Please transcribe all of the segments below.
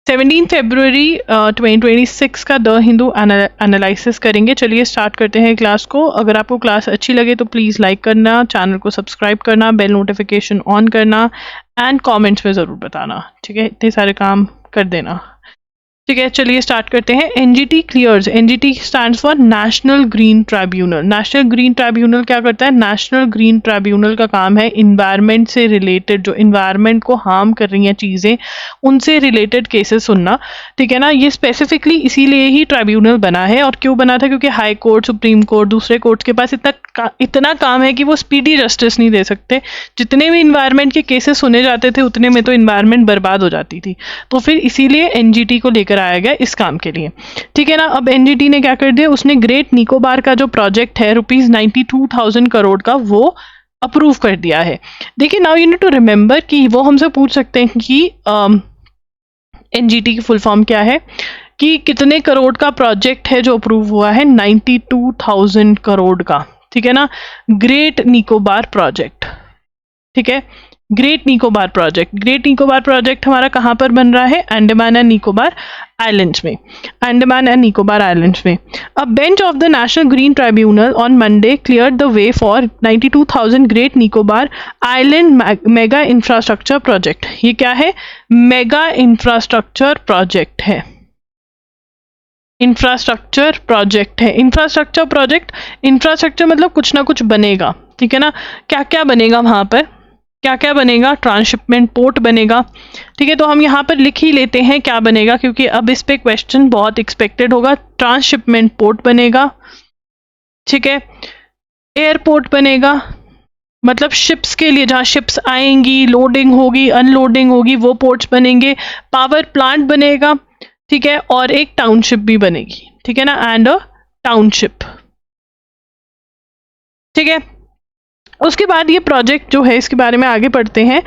17 फरवरी 2026 का the Hindu analysis करेंगे। चलिए स्टार्ट करते हैं क्लास को। अगर आपको क्लास अच्छी लगे तो प्लीज़ लाइक करना, चैनल को सब्सक्राइब करना, बेल नोटिफिकेशन ऑन करना एंड कमेंट्स में ज़रूर बताना। ठीक है, इतने सारे काम कर देना। ठीक है, चलिए स्टार्ट करते हैं। NGT clears, NGT stands for national green tribunal. National green tribunal क्या करता है? नेशनल ग्रीन ट्राइब्यूनल का काम है इन्वायरमेंट से रिलेटेड, जो इन्वायरमेंट को हार्म कर रही हैं चीज़ें, उनसे रिलेटेड केसेस सुनना। ठीक है ना, ये स्पेसिफिकली इसीलिए ही ट्राइब्यूनल बना है। और क्यों बना था? क्योंकि हाई कोर्ट, सुप्रीम कोर्ट, दूसरे कोर्ट्स के पास इतना काम है कि वो स्पीडी जस्टिस नहीं दे सकते। जितने भी इन्वायरमेंट के केसेस सुने जाते थे उतने में तो इन्वायरमेंट बर्बाद हो जाती थी। तो फिर इसीलिए एनजीटी को लेकर आया गया इस काम के लिए। ठीक है ना, अब एनजीटी ने क्या कर दिया? उसने ग्रेट निकोबार का जो प्रोजेक्ट है ₹92,000 करोड़ का, वो अप्रूव कर दिया है। देखिए, now you need to remember कि वो हमसे पूछ सकते हैं कि एनजीटी की फुल फॉर्म क्या है, कि कितने करोड़ का प्रोजेक्ट है जो अप्रूव हुआ है? 92,000 करोड़ का। ठीक है ना, ग्रेट निकोबार प्रोजेक्ट। ठीक है, great Nicobar project. Great Nicobar project हमारा कहाँ पर बन रहा है? अंडमान एंड निकोबार आइलैंड्स में। अंडमान एंड निकोबार आइलैंड्स में। अ bench of the national green tribunal on Monday clear the way for 92,000 great Nicobar island mega infrastructure project. ये क्या है? मेगा इंफ्रास्ट्रक्चर प्रोजेक्ट है। इंफ्रास्ट्रक्चर प्रोजेक्ट है। इंफ्रास्ट्रक्चर प्रोजेक्ट, इंफ्रास्ट्रक्चर मतलब कुछ ना कुछ बनेगा। ठीक है ना, क्या क्या बनेगा वहां पर? क्या क्या बनेगा? ट्रांसशिपमेंट पोर्ट बनेगा। ठीक है, तो हम यहाँ पर लिख ही लेते हैं क्या बनेगा, क्योंकि अब इस पे क्वेश्चन बहुत एक्सपेक्टेड होगा। ट्रांसशिपमेंट पोर्ट बनेगा। ठीक है, एयरपोर्ट बनेगा, मतलब शिप्स के लिए, जहाँ शिप्स आएंगी, लोडिंग होगी, अनलोडिंग होगी, वो पोर्ट्स बनेंगे। पावर प्लांट बनेगा। ठीक है, और एक टाउनशिप भी बनेगी। ठीक है ना, एंड अ टाउनशिप। ठीक है, उसके बाद ये प्रोजेक्ट जो है, इसके बारे में आगे पढ़ते हैं।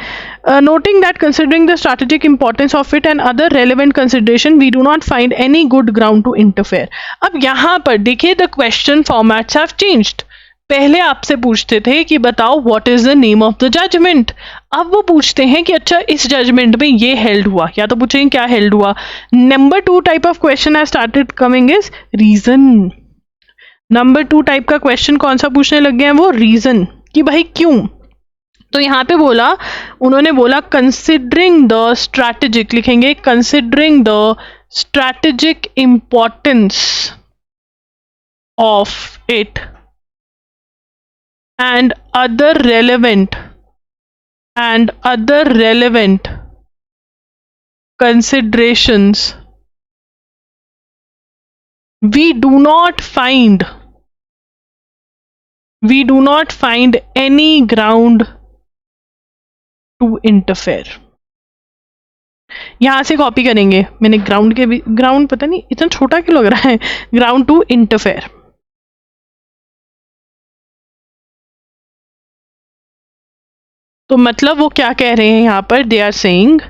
Noting that considering the strategic importance of it and other relevant consideration we do not find any good ground to interfere. अब यहाँ पर देखिए, the question formats have changed. पहले आपसे पूछते थे कि बताओ what is the name of the judgment. अब वो पूछते हैं कि अच्छा इस जजमेंट में ये हेल्ड हुआ, या तो पूछेंगे क्या हेल्ड हुआ। Number 2 type of question has started coming is reason. Number 2 type का क्वेश्चन कौन सा पूछने लग गए हैं? वो रीजन, कि भाई क्यों। तो यहाँ पे बोला, उन्होंने बोला कंसिडरिंग द स्ट्रैटेजिक, लिखेंगे considering the strategic importance of it and other relevant considerations, we do not find any ground to interfere। यहां से कॉपी करेंगे, मैंने ग्राउंड के भी, ग्राउंड पता नहीं इतना छोटा क्यों लग रहा है, ग्राउंड टू इंटरफेयर। तो मतलब वो क्या कह रहे हैं यहाँ पर? दे आर सेइंग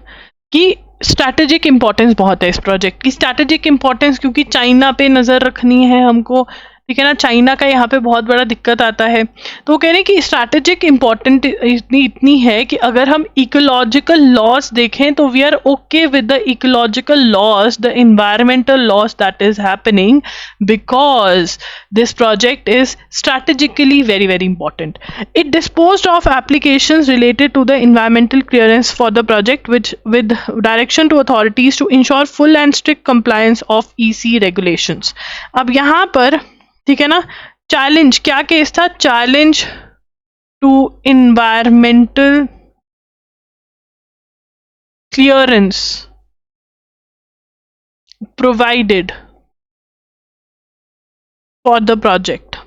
कि स्ट्रैटेजिक इंपॉर्टेंस बहुत है इस प्रोजेक्ट की। स्ट्रैटेजिक इंपॉर्टेंस क्योंकि चाइना पे नज़र रखनी है हमको। ठीक है ना, चाइना का यहाँ पे बहुत बड़ा दिक्कत आता है। तो वो कह रहे हैं कि स्ट्रैटेजिक इंपॉर्टेंट इतनी है कि अगर हम इकोलॉजिकल लॉस देखें तो we are okay with the ecological loss, the environmental loss that is happening, because this project is strategically very very important. It disposed of applications related to the environmental clearance for the project, which with direction to authorities to ensure full and strict compliance of EC regulations। अब यहाँ पर ठीक है ना, challenge क्या case था? Challenge to environmental clearance provided for the project।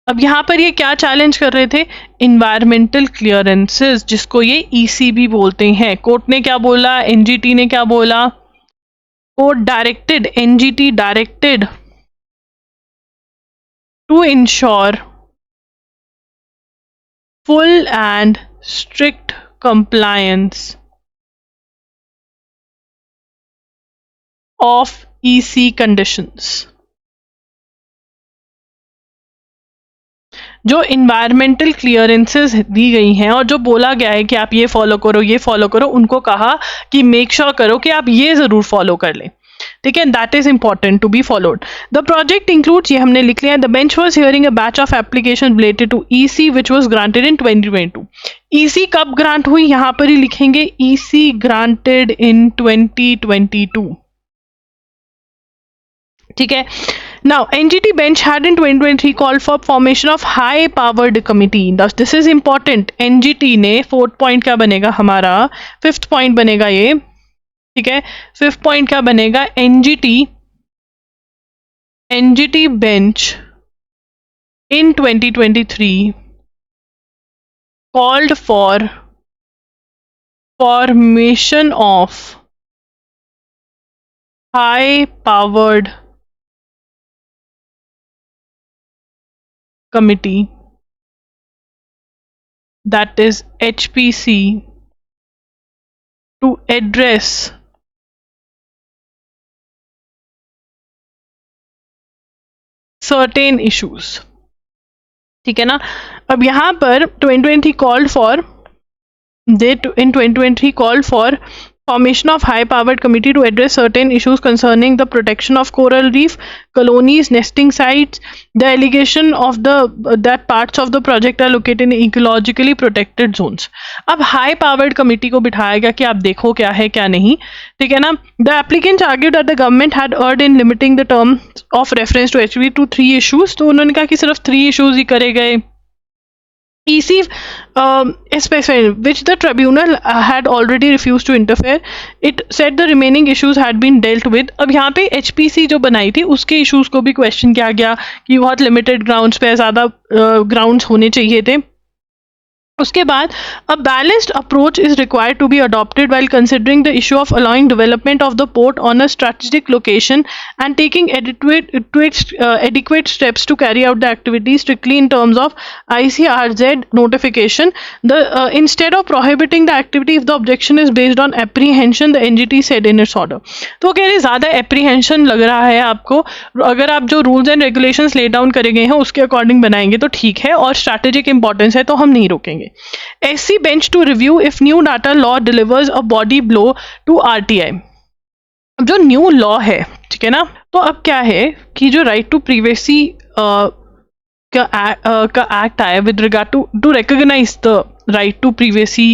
अब यहाँ पर ये क्या चैलेंज कर रहे थे? इन्वायरमेंटल क्लियरेंसेस, जिसको ये ईसी भी बोलते हैं। कोर्ट ने क्या बोला? एनजीटी ने क्या बोला? Court directed, NGT directed to ensure full and strict compliance of EC conditions। जो इन्वायरमेंटल क्लियरेंसेस दी गई हैं और जो बोला गया है कि आप ये फॉलो करो, ये फॉलो करो, उनको कहा कि मेक श्योर करो कि आप ये जरूर फॉलो कर लें, ठीक है, that is important to be followed. The project includes, ये हमने लिख लिया. The bench was hearing a batch of application related to EC which was granted in 2022. EC कब ग्रांट हुई, यहां पर ही लिखेंगे, ईसी ग्रांटेड इन 2022, ठीक है. Now, NGT bench had in 2023 called for formation of high powered committee. Thus, this is important. NGT ने 4th point क्या बनेगा हमारा, 5th point बनेगा ये, ठीक है. 5th point क्या बनेगा, NGT bench in 2023 called for formation of high powered committee, that is HPC, to address certain issues, ठीक है ना. अब यहाँ पर 2023 called for, in 2023 called for formation of high powered committee to address certain issues concerning the protection of coral reef, colonies, nesting sites. The allegation of that parts of the project are located in ecologically protected zones. अब high powered committee को बिठाया गया कि आप देखो क्या है क्या नहीं, ठीक है ना. The applicants argued that the government had erred in limiting the term of reference to HPC to 3 issues. तो उन्होंने कहा कि सिर्फ 3 issues ही करे गए. EC specified which the tribunal had already refused to interfere. It said the remaining issues had been dealt with. अब यहाँ पे HPC जो बनाई थी उसके issues को भी question किया गया कि बहुत limited grounds पे ज़्यादा grounds होने चाहिए थे. उसके बाद a balanced approach is required to be adopted while considering the issue of allowing development of the port on a strategic location and taking adequate steps to carry out the activities strictly in terms of ICRZ notification. Instead of prohibiting the activity if the objection is based on apprehension, the NGT said in its order. तो कह रहे ज़्यादा apprehension लग रहा है आपको, अगर आप जो rules and regulations lay down करे गए हैं उसके according बनाएंगे तो ठीक है, और strategic importance है तो हम नहीं रोकेंगे. SC bench to review if new data law delivers a body blow to RTI. अब जो न्यू लॉ है, ठीक है ना, तो अब क्या है कि जो राइट टू प्रिवेसी का एक्ट आया with regard to recognise the right to privacy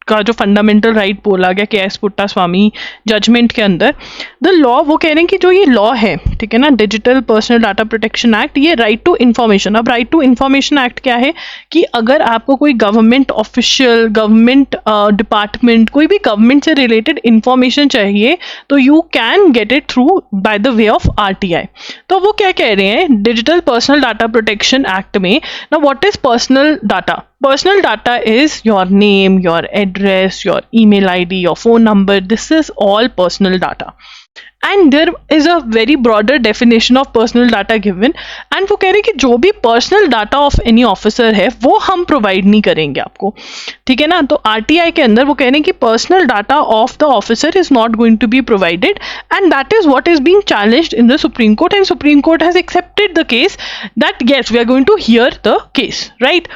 का जो फंडामेंटल राइट बोला गया के एस पुट्टास्वामी जजमेंट के अंदर, द लॉ, वो कह रहे हैं कि जो ये लॉ है, ठीक है ना, digital personal data protection act, ये राइट टू इन्फॉर्मेशन. अब राइट टू इन्फॉर्मेशन एक्ट क्या है कि अगर आपको कोई गवर्नमेंट ऑफिशियल, गवर्नमेंट डिपार्टमेंट, कोई भी गवर्नमेंट से रिलेटेड इंफॉर्मेशन चाहिए तो you can get it through by the way of RTI. तो वो क्या कह रहे हैं digital personal data protection act में. Now what is personal data? Personal data is your name, your address, your email ID, your phone number. This is all personal data. And there is a very broader definition of personal data given. And वो कह रहे हैं कि जो भी personal data of any officer है वो हम provide नहीं करेंगे आपको, ठीक है ना. तो RTI के अंदर वो कह रहे हैं कि personal data of the officer is not going to be provided, and that is what is being challenged in the Supreme Court, and Supreme Court has accepted the case that yes, we are going to hear the case, right?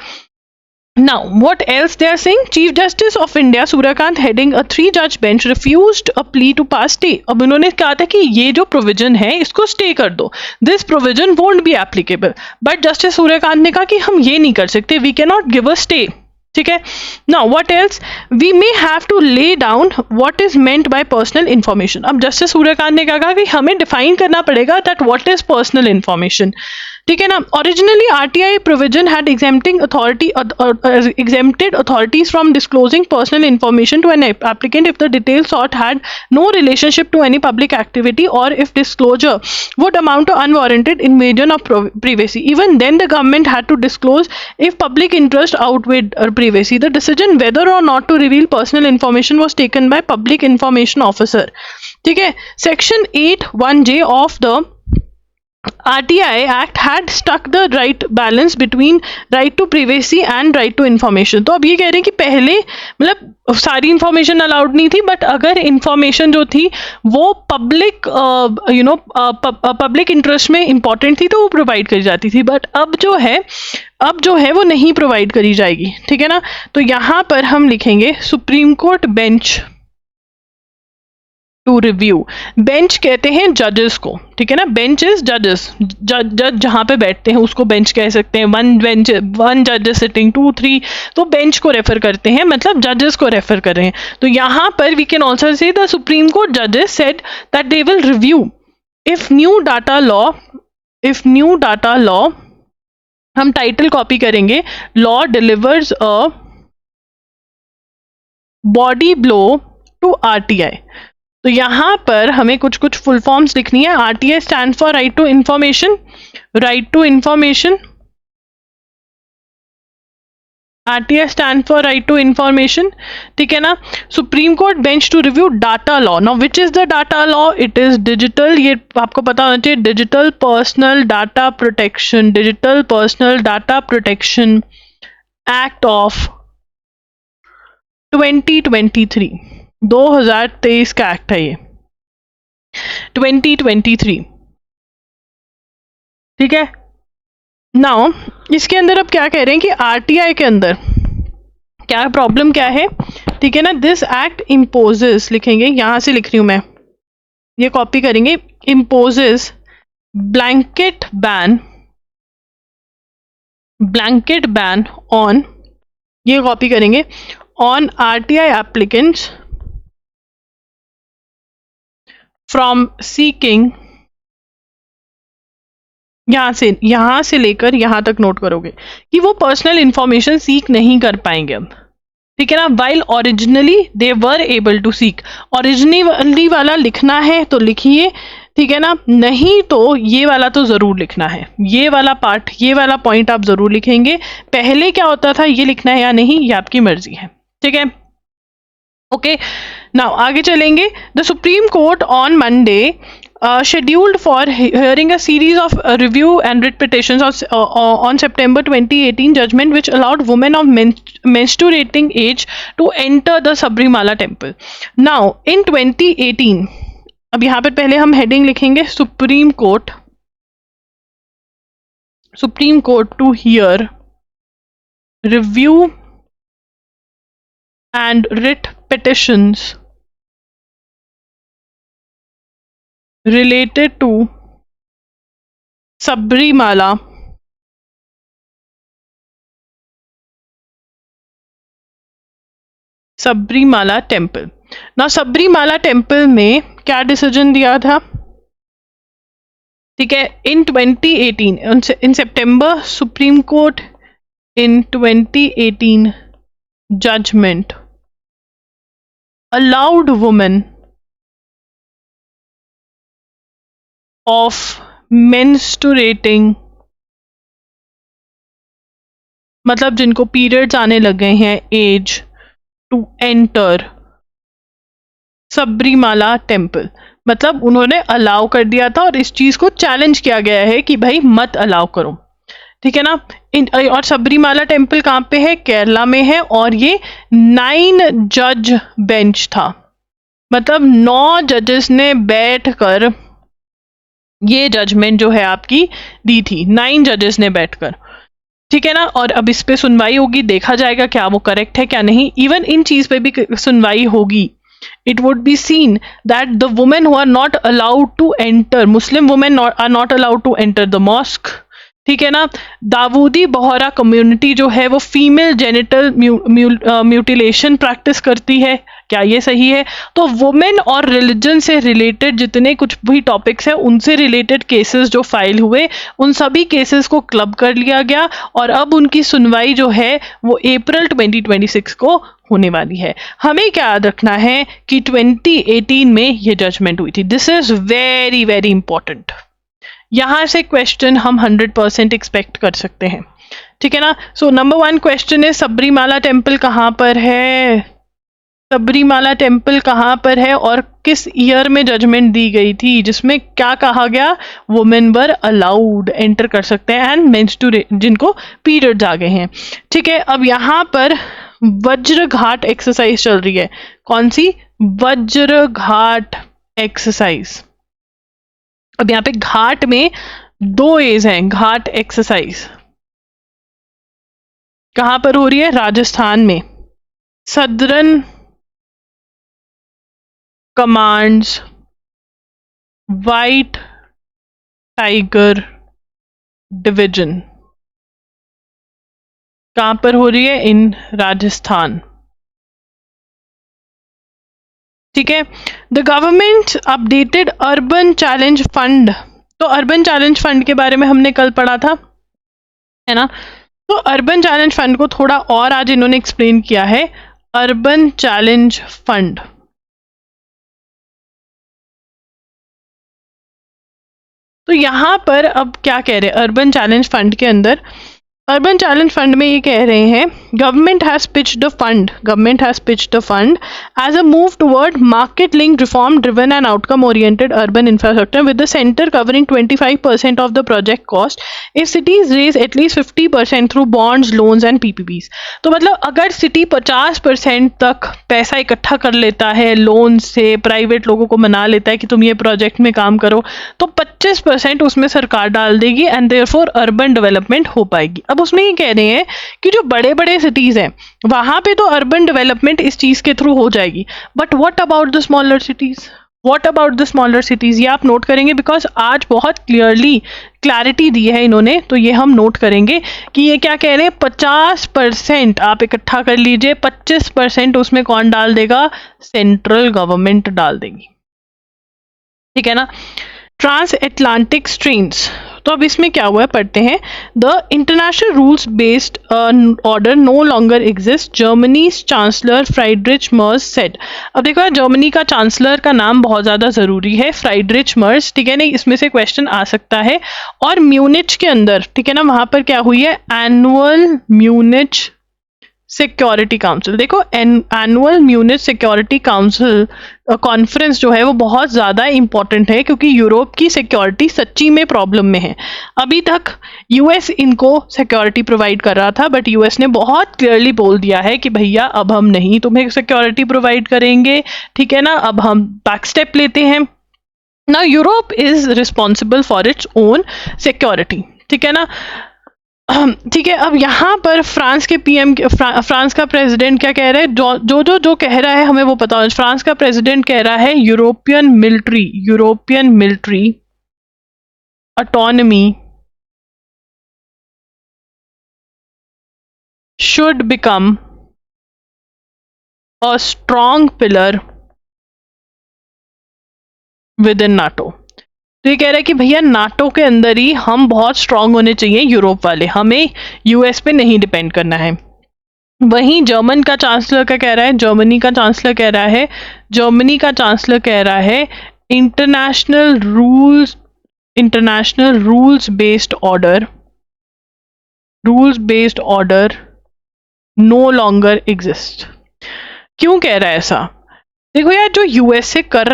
Now, what else they are saying? Chief Justice of India Suryakant heading a 3-judge bench refused a plea to pass stay. अब उन्होंने कहा था कि ये जो provision है इसको stay कर दो. This provision won't be applicable. But Justice Suryakant ने कहा कि हम ये नहीं कर सकते. We cannot give a stay. ठीक है. Now, what else? We may have to lay down what is meant by personal information. अब Justice Suryakant ने कहा कि हमें define करना पड़ेगा that what is personal information. ठीक है ना. Originally, RTI provision had exempted authorities from disclosing personal information to an applicant if the details sought had no relationship to any public activity or if disclosure would amount to unwarranted invasion of privacy. Even then, the government had to disclose if public interest outweighed privacy. The decision whether or not to reveal personal information was taken by Public Information Officer. ठीक है. Section 8(1)(j) of the RTI Act had stuck the right balance between right to privacy and right to information. तो अब ये कह रहे हैं कि पहले मतलब सारी इंफॉर्मेशन अलाउड नहीं थी, बट अगर इंफॉर्मेशन जो थी वो पब्लिक पब्लिक इंटरेस्ट में इंपॉर्टेंट थी तो वो प्रोवाइड करी जाती थी, बट अब जो है वो नहीं प्रोवाइड करी जाएगी, ठीक है ना। तो यहाँ पर हम लिखेंगे supreme court bench to review. Bench कहते हैं जजेस को, ठीक है ना, बेंच इज जजेस, जज जहां पे बैठते हैं उसको बेंच कह सकते हैं। वन जज सिटिंग, 2 3, तो बेंच को रेफर करते हैं, मतलब जजेस को रेफर कर रहे हैं। तो यहां पर we can also say the supreme court जजेस said that they will review if new data law, हम टाइटल कॉपी करेंगे, law delivers a body blow to RTI। तो यहां पर हमें कुछ फुल फॉर्म्स लिखनी है। RTI stand for right to information, RTI stand for right to information, ठीक है ना। Supreme court bench to review data law. Now which is the data law? It is digital, ये आपको पता होना चाहिए, digital personal data protection act of 2023, 2023 का act है ये, 2023, ठीक है। नाउ इसके अंदर अब क्या कह रहे हैं कि RTI के अंदर क्या प्रॉब्लम क्या है, ठीक है ना। दिस एक्ट इम्पोजेस, लिखेंगे, यहां से लिख रही हूं मैं, ये कॉपी करेंगे, इम्पोजेस ब्लैंकेट बैन ऑन, ये कॉपी करेंगे, on RTI applicants from seeking, यहां से लेकर यहां तक नोट करोगे कि वो पर्सनल इंफॉर्मेशन सीक नहीं कर पाएंगे अब, ठीक है ना। While originally they were able to seek, originally वाला लिखना है तो लिखिए, ठीक है ना, नहीं तो ये वाला तो जरूर लिखना है, ये वाला पार्ट, ये वाला पॉइंट आप जरूर लिखेंगे। पहले क्या होता था, ये लिखना है या नहीं, ये आपकी मर्जी है, ठीक है। ओके, नाउ आगे चलेंगे। The supreme court on Monday scheduled for hearing a series of review and writ petitions on September 2018 judgment which allowed women of menstruating age to enter the Sabrimala temple. Now in 2018, अब यहाँ पर पहले हम heading लिखेंगे, supreme court to hear review and writ petitions related to Sabrimala temple. ना Sabarimala temple में क्या decision दिया था, ठीक है, इन 2018, इन सितंबर, supreme court in 2018 judgment allowed women of menstruating, मतलब जिनको पीरियड्स आने लग गए हैं, age, to enter Sabarimala temple, मतलब उन्होंने अलाउ कर दिया था और इस चीज को चैलेंज किया गया है कि भाई मत अलाउ करो, ठीक है ना। और सबरीमाला टेम्पल कहाँ पे है, केरला में है, और ये 9 जज बेंच था, मतलब 9 जजेस ने बैठकर ये जजमेंट जो है आपकी दी थी, 9 जजेस ने बैठकर, ठीक है ना। और अब इस पे सुनवाई होगी, देखा जाएगा क्या वो करेक्ट है क्या नहीं। इवन इन चीज पे भी सुनवाई होगी। It would be seen that the women who are not allowed to enter, Muslim women are not allowed to enter the mosque, ठीक है ना। दाऊदी बोहरा कम्युनिटी जो है वो फीमेल जेनिटल म्यूटिलेशन प्रैक्टिस करती है, क्या ये सही है? तो वुमेन और रिलीजन से रिलेटेड जितने कुछ भी टॉपिक्स हैं उनसे रिलेटेड केसेस जो फाइल हुए उन सभी केसेस को क्लब कर लिया गया और अब उनकी सुनवाई जो है वो अप्रैल 2026 को होने वाली है। हमें क्या याद रखना है कि 2018 में ये जजमेंट हुई थी। This is very very important. यहां से क्वेश्चन हम 100% एक्सपेक्ट कर सकते हैं, ठीक है ना। सो नंबर 1 क्वेश्चन है सबरीमाला टेम्पल कहाँ पर है? सबरीमाला टेम्पल कहाँ पर है और किस ईयर में जजमेंट दी गई थी, जिसमें क्या कहा गया, वुमेन वर अलाउड, एंटर कर सकते हैं, एंड मेंस्ट्रुए जिनको पीरियड्स आ गए हैं। ठीक है, अब यहाँ पर वज्र घाट एक्सरसाइज चल रही है। कौन सी? वज्र घाट एक्सरसाइज। अब यहाँ पे घाट में 2 एज हैं। घाट एक्सरसाइज कहाँ पर हो रही है? राजस्थान में। Southern commands white tiger division कहाँ पर हो रही है? इन राजस्थान। ठीक है, the government updated urban challenge fund. तो अर्बन चैलेंज फंड के बारे में हमने कल पढ़ा था, है ना। तो अर्बन चैलेंज फंड को थोड़ा और आज इन्होंने एक्सप्लेन किया है। अर्बन चैलेंज फंड, तो यहां पर अब क्या कह रहे हैं अर्बन चैलेंज फंड के अंदर? अर्बन चैलेंज फंड में ये कह रहे हैं government has pitched the fund as a move toward market linked reform driven and outcome oriented urban infrastructure with the centre covering 25% of the project cost if cities raise at least 50% through bonds, loans and PPPs. तो मतलब अगर city 50% तक पैसा इकट्ठा कर लेता है loan से, प्राइवेट लोगों को मना लेता है कि तुम ये प्रोजेक्ट में काम करो, तो 25% उसमें सरकार डाल देगी एंड देयरफॉर अर्बन डेवलपमेंट हो पाएगी। अब उसमें ये कह रहे हैं कि जो बड़े बड़े सिटीज हैं वहां पे तो अर्बन डेवलपमेंट इस चीज के थ्रू हो जाएगी, but what about the smaller cities? ये आप नोट करेंगे बिकॉज आज बहुत क्लैरिटी दी है इन्होंने, तो ये हम नोट करेंगे कि ये क्या कह रहे हैं। 50% आप इकट्ठा कर लीजिए, 25% उसमें कौन डाल देगा? सेंट्रल गवर्नमेंट डाल देगी। ठीक है ना। ट्रांस एटलांटिक स्ट्रीम्स, तो अब इसमें क्या हुआ है पढ़ते हैं। The international rules based order no longer exist, Germany's chancellor Friedrich Merz said. अब देखो जर्मनी का चांसलर का नाम बहुत ज्यादा जरूरी है, फ्राइड्रिच मर्ज। ठीक है ना, इसमें से क्वेश्चन आ सकता है। और म्यूनिच के अंदर, ठीक है ना, वहां पर क्या हुई है? Annual Munich security council. देखो annual Munich security council conference जो है वो बहुत ज़्यादा इंपॉर्टेंट है, क्योंकि यूरोप की सिक्योरिटी सच्ची में प्रॉब्लम में है। अभी तक यूएस इनको सिक्योरिटी प्रोवाइड कर रहा था, बट यूएस ने बहुत क्लियरली बोल दिया है कि भैया अब हम नहीं तुम्हें सिक्योरिटी प्रोवाइड करेंगे। ठीक है ना, अब हम बैक स्टेप लेते हैं। Now Europe is responsible for its own security. ठीक है ना। ठीक है, अब यहाँ पर फ्रांस के पीएम, फ्रांस का प्रेसिडेंट क्या कह रहा है? जो कह रहा है हमें वो पता है। फ्रांस का प्रेसिडेंट कह रहा है European military autonomy should become a strong pillar with in NATO. तो ये कह रहा है कि भैया नाटो के अंदर ही हम बहुत स्ट्रांग होने चाहिए यूरोप वाले, हमें यूएस पे नहीं डिपेंड करना है। वहीं जर्मनी का चांसलर कह रहा है international rules based order no longer exist. क्यों कह रहा है ऐसा? देखो यार, जो यूएसए कर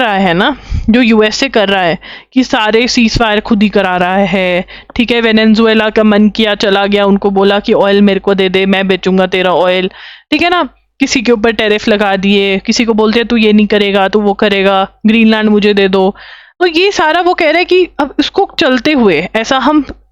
रहा है कि सारे सीज फायर खुद ही करा रहा है। ठीक है, वेनेजुएला का मन किया चला गया, उनको बोला कि ऑयल मेरे को दे दे, मैं बेचूंगा तेरा ऑयल। ठीक है ना, किसी के ऊपर टैरिफ लगा दिए, किसी को बोलते हैं तू ये नहीं करेगा तो वो करेगा, ग्रीनलैंड मुझे दे दो। तो ये सारा वो कह रहे हैं कि अब इसको चलते हुए ऐसा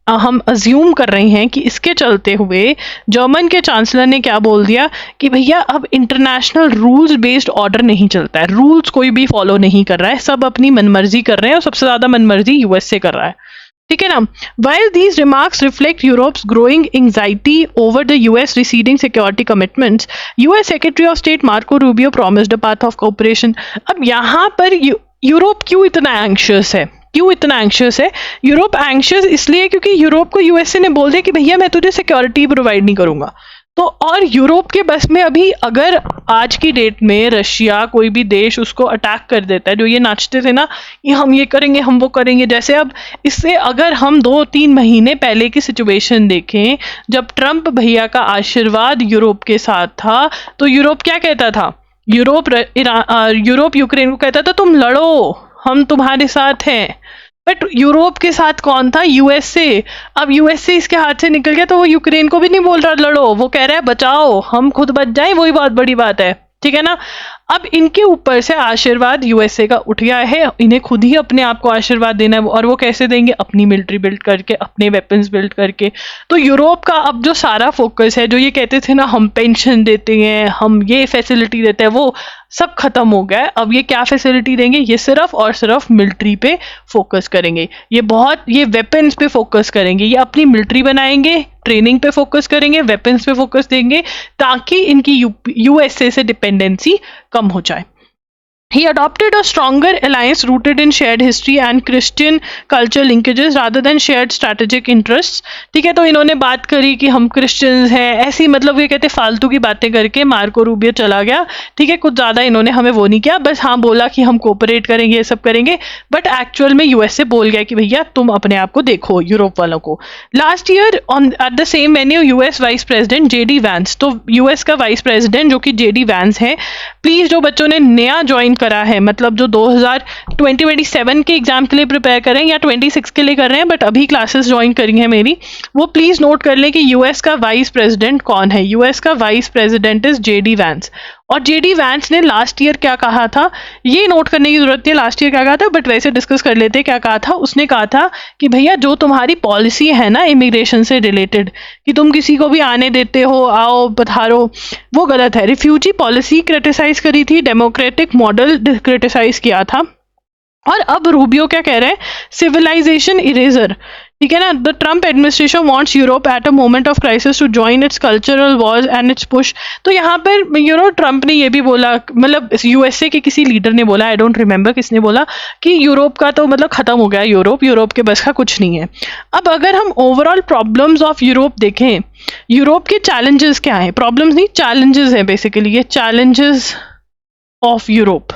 हम अज्यूम कर रहे हैं कि इसके चलते हुए जर्मन के चांसलर ने क्या बोल दिया कि भैया अब इंटरनेशनल रूल्स बेस्ड ऑर्डर नहीं चलता है, रूल्स कोई भी फॉलो नहीं कर रहा है, सब अपनी मनमर्जी कर रहे हैं, और सबसे ज्यादा मनमर्जी यूएस से कर रहा है। ठीक है ना। While these remarks reflect Europe's growing anxiety over the US receding security commitments, US Secretary of State Marco Rubio promised a path of cooperation। अब यहाँ पर यूरोप क्यों इतना एंग्शियस है? यूरोप एंग्शियस इसलिए क्योंकि यूरोप को यूएसए ने बोल दिया कि भैया मैं तुझे सिक्योरिटी प्रोवाइड नहीं करूंगा। तो और यूरोप के बस में अभी अगर आज की डेट में रशिया कोई भी देश उसको अटैक कर देता है, जो ये नाचते थे ना कि हम ये करेंगे हम वो करेंगे, जैसे अब इससे अगर हम 2-3 महीने पहले की सिचुएशन देखें, जब ट्रंप भैया का आशीर्वाद यूरोप के साथ था, तो यूरोप क्या कहता था यूरोप यूक्रेन को कहता था तुम लड़ो, हम तुम्हारे साथ हैं, बट यूरोप के साथ कौन था? यूएसए। अब यूएसए इसके हाथ से निकल गया तो वो यूक्रेन को भी नहीं बोल रहा लड़ो, वो कह रहा है बचाओ, हम खुद बच जाएं, वही बहुत बड़ी बात है, ठीक है ना। अब इनके ऊपर से आशीर्वाद यूएसए का उठ गया है, इन्हें खुद ही अपने आप को आशीर्वाद देना है, और वो कैसे देंगे? अपनी मिलिट्री बिल्ड करके, अपने वेपन्स बिल्ड करके। तो यूरोप का अब जो सारा फोकस है, जो ये कहते थे ना हम पेंशन देते हैं, हम ये फैसिलिटी देते हैं, वो सब खत्म हो गया है। अब ये क्या फैसिलिटी देंगे? ये सिर्फ और सिर्फ मिलिट्री पे फोकस करेंगे, ये वेपन्स पे फोकस करेंगे, ये अपनी मिलिट्री बनाएंगे, ट्रेनिंग पे फोकस करेंगे, वेपन्स पे फोकस देंगे, ताकि इनकी यूएसए से डिपेंडेंसी कम हो जाए। He adopted a stronger alliance rooted in shared history and Christian culture linkages rather than shared strategic interests। ठीक है, तो इन्होंने बात करी कि हम क्रिश्चियंस हैं, ऐसी मतलब ये कहते फालतू की बातें करके मार्को रूबियो चला गया। ठीक है, कुछ ज़्यादा इन्होंने हमें वो नहीं किया, बस हाँ बोला कि हम कोऑपरेट करेंगे, ये सब करेंगे, बट एक्चुअल में यूएसए बोल गया कि भैया तुम अपने आप को देखो, यूरोप वालों को। Last year on at the same venue US vice president JD Vance, तो यूएस का वाइस प्रेसिडेंट जो कि जेडी वैंस है, प्लीज़ जो बच्चों ने नया ज्वाइन करा है, मतलब जो 2027 के एग्जाम के लिए प्रिपेयर कर रहे हैं या 26 के लिए कर रहे हैं, बट अभी क्लासेस ज्वाइन करी हैं मेरी, वो प्लीज नोट कर लें कि यूएस का वाइस प्रेसिडेंट कौन है। यूएस का vice president is JD Vance. और जेडी वैंस ने लास्ट ईयर क्या कहा था, ये नोट करने की जरूरत है लास्ट ईयर क्या कहा था, बट वैसे डिस्कस कर लेते क्या कहा था। उसने कहा था कि भैया जो तुम्हारी पॉलिसी है ना इमिग्रेशन से रिलेटेड, कि तुम किसी को भी आने देते हो, आओ पधारो, वो गलत है। रिफ्यूजी पॉलिसी क्रिटिसाइज करी थी, डेमोक्रेटिक मॉडल क्रिटिसाइज किया था। और अब रूबियो क्या कह रहे हैं? Civilisation erasure. ठीक है ना, the Trump administration wants Europe at a moment of crisis to join its cultural wars and its push. तो यहाँ पर ट्रम्प ने ये भी बोला, मतलब यूएसए के किसी लीडर ने बोला, आई डोंट रिमेंबर किसने बोला, कि यूरोप का तो मतलब खत्म हो गया, यूरोप के बस का कुछ नहीं है। अब अगर हम ओवरऑल प्रॉब्लम्स ऑफ यूरोप देखें, यूरोप के चैलेंजेस क्या हैं? प्रॉब्लम्स नहीं, चैलेंजेस हैं बेसिकली, ये चैलेंजेस ऑफ यूरोप।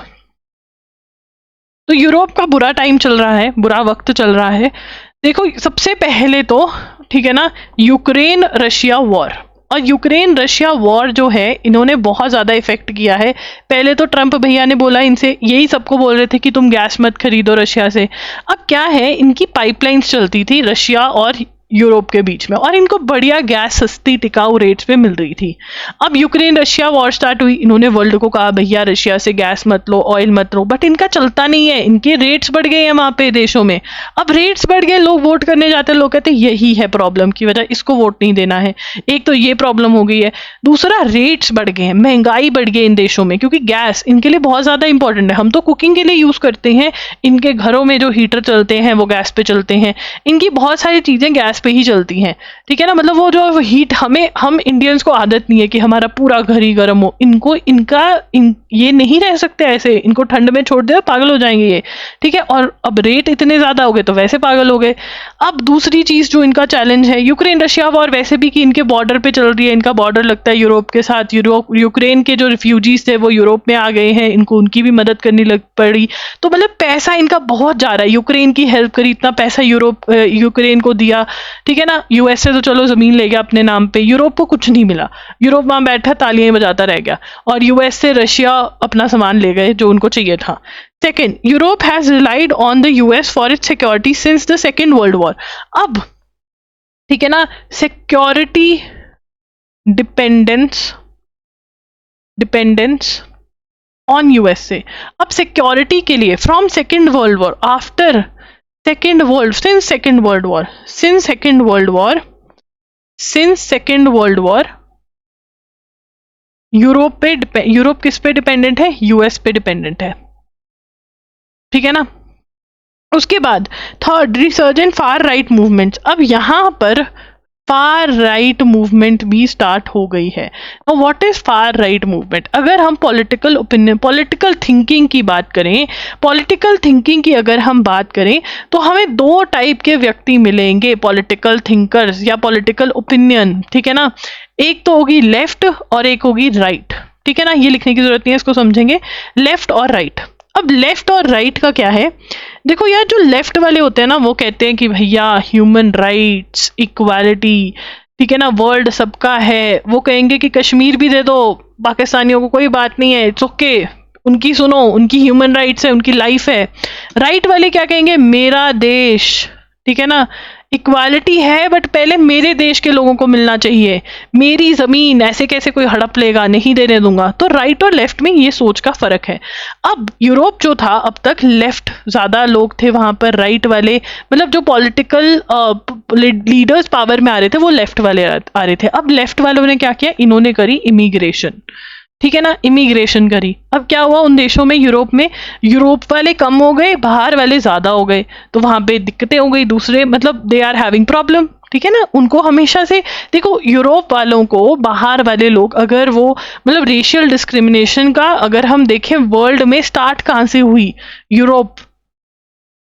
तो यूरोप का बुरा टाइम चल रहा है, बुरा वक्त चल रहा है। देखो सबसे पहले तो ठीक है ना, यूक्रेन रशिया वॉर, और यूक्रेन रशिया वॉर जो है इन्होंने बहुत ज़्यादा इफेक्ट किया है। पहले तो ट्रम्प भैया ने बोला, इनसे यही सबको बोल रहे थे कि तुम गैस मत खरीदो रशिया से। अब क्या है, इनकी पाइपलाइंस चलती थी रशिया और यूरोप के बीच में, और इनको बढ़िया गैस सस्ती टिकाऊ रेट्स पे मिल रही थी। अब यूक्रेन रशिया वॉर स्टार्ट हुई, इन्होंने वर्ल्ड को कहा भैया रशिया से गैस मत लो, ऑयल मत लो, बट इनका चलता नहीं है, इनके रेट्स बढ़ गए हैं वहाँ पे देशों में। अब रेट्स बढ़ गए, लोग वोट करने जाते हैं, लोग कहते हैं यही है प्रॉब्लम की वजह, इसको वोट नहीं देना है। एक तो ये प्रॉब्लम हो गई है, दूसरा रेट्स बढ़ गए हैं, महंगाई बढ़ गई इन देशों में, क्योंकि गैस इनके लिए बहुत ज़्यादा इंपॉर्टेंट है। हम तो कुकिंग के लिए यूज़ करते हैं, इनके घरों में जो हीटर चलते हैं वो गैस पे चलते हैं, इनकी बहुत सारी चीज़ें गैस पे ही चलती हैं। ठीक है ना, मतलब वो जो हीट हम इंडियंस को आदत नहीं है कि हमारा पूरा घर ही गर्म हो, ये नहीं रह सकते ऐसे, इनको ठंड में छोड़ दे पागल हो जाएंगे ये। ठीक है, और अब रेट इतने ज़्यादा हो गए तो वैसे पागल हो गए। अब दूसरी चीज़ जो इनका चैलेंज है, यूक्रेन रशिया वॉर वैसे भी कि इनके बॉर्डर पे चल रही है, इनका बॉर्डर लगता है यूरोप के साथ, यूक्रेन के जो रिफ्यूजीज थे वो यूरोप में आ गए हैं, इनको उनकी भी मदद करनी लग पड़ी। तो मतलब पैसा इनका बहुत जा रहा है, यूक्रेन की हेल्प करी, इतना पैसा यूक्रेन को दिया। ठीक है ना, यूएसए तो चलो जमीन ले गया अपने नाम पे, यूरोप को कुछ नहीं मिला, यूरोप वहां बैठा तालियां बजाता रह गया, और यूएस से रशिया अपना सामान ले गए जो उनको चाहिए था। Second, Europe has relied on the US for its security since the second world war. अब ठीक है ना, सिक्योरिटी डिपेंडेंस ऑन यूएसए। अब सिक्योरिटी के लिए from second world war, after since second world war Europe किस पे डिपेंडेंट है? यूएस पे डिपेंडेंट है। ठीक है ना, उसके बाद third, resurgent far right movement. अब यहां पर फार राइट मूवमेंट भी स्टार्ट हो गई है। तो what is far right movement? अगर हम पॉलिटिकल ओपिनियन, पॉलिटिकल थिंकिंग की बात करें, पॉलिटिकल थिंकिंग की अगर हम बात करें तो हमें दो टाइप के व्यक्ति मिलेंगे, पॉलिटिकल थिंकर्स या पॉलिटिकल ओपिनियन। ठीक है ना, एक तो होगी लेफ्ट और एक होगी राइट। ठीक है ना, ये लिखने की जरूरत नहीं है, इसको समझेंगे, लेफ्ट और राइट। अब लेफ्ट और राइट का क्या है? देखो यार, जो लेफ्ट वाले होते हैं ना वो कहते हैं कि भैया ह्यूमन राइट्स, इक्वालिटी, ठीक है ना, वर्ल्ड सबका है। वो कहेंगे कि कश्मीर भी दे दो, पाकिस्तानियों को कोई बात नहीं है, इट्स ओके, उनकी सुनो, उनकी ह्यूमन राइट्स है, उनकी लाइफ है। राइट वाले क्या कहेंगे, मेरा देश, ठीक है ना, इक्वालिटी है बट पहले मेरे देश के लोगों को मिलना चाहिए, मेरी जमीन ऐसे कैसे कोई हड़प लेगा, नहीं देने दूंगा। तो राइट और लेफ्ट में ये सोच का फर्क है। अब यूरोप जो था, अब तक लेफ्ट ज्यादा लोग थे वहां पर, राइट वाले मतलब जो पॉलिटिकल लीडर्स पावर में आ रहे थे वो लेफ्ट वाले आ रहे थे। अब लेफ्ट वालों ने क्या किया, इन्होंने करी इमिग्रेशन, ठीक है ना, इमिग्रेशन करी। अब क्या हुआ उन देशों में, यूरोप में, यूरोप वाले कम हो गए, बाहर वाले ज्यादा हो गए, तो वहां पे दिक्कतें हो गई, दूसरे मतलब दे आर हैविंग प्रॉब्लम, ठीक है ना। उनको हमेशा से देखो, यूरोप वालों को बाहर वाले लोग, अगर वो मतलब रेशियल डिस्क्रिमिनेशन का अगर हम देखें वर्ल्ड में स्टार्ट कहाँ से हुई,